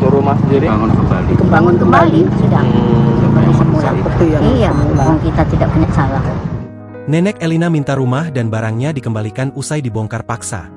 rumah sendiri? Bangun kembali. Bangun kembali sudah. Kembali semula. Iya, kita tidak punya salah. Nenek Elina minta rumah dan barangnya dikembalikan usai dibongkar paksa.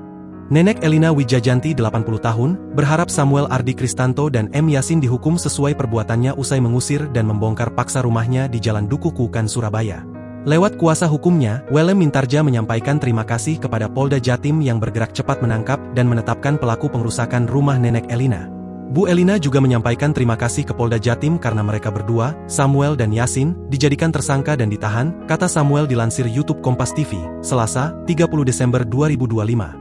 Nenek Elina Wijajanti 80 tahun, berharap Samuel Ardi Kristanto dan M. Yasin dihukum sesuai perbuatannya usai mengusir dan membongkar paksa rumahnya di Jalan Duku Kukan, Surabaya. Lewat kuasa hukumnya, Wellem Mintarja menyampaikan terima kasih kepada Polda Jatim yang bergerak cepat menangkap dan menetapkan pelaku pengrusakan rumah Nenek Elina. Bu Elina juga menyampaikan terima kasih ke Polda Jatim karena mereka berdua, Samuel dan Yasin, dijadikan tersangka dan ditahan, kata Samuel dilansir YouTube Kompas TV, Selasa, 30 Desember 2025.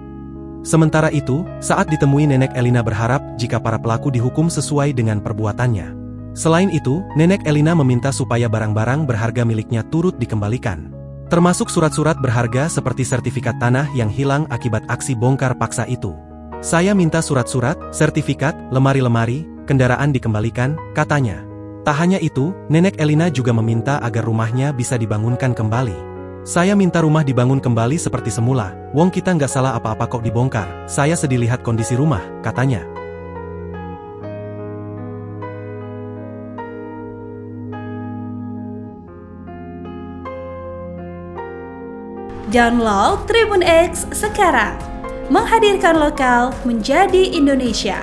Sementara itu, saat ditemui Nenek Elina berharap jika para pelaku dihukum sesuai dengan perbuatannya. Selain itu, Nenek Elina meminta supaya barang-barang berharga miliknya turut dikembalikan. Termasuk surat-surat berharga seperti sertifikat tanah yang hilang akibat aksi bongkar paksa itu. Saya minta surat-surat, sertifikat, lemari-lemari, kendaraan dikembalikan, katanya. Tak hanya itu, Nenek Elina juga meminta agar rumahnya bisa dibangunkan kembali. Saya minta rumah dibangun kembali seperti semula, wong kita nggak salah apa-apa kok dibongkar, saya sedih lihat kondisi rumah, katanya. Download Tribun X sekarang, menghadirkan lokal menjadi Indonesia.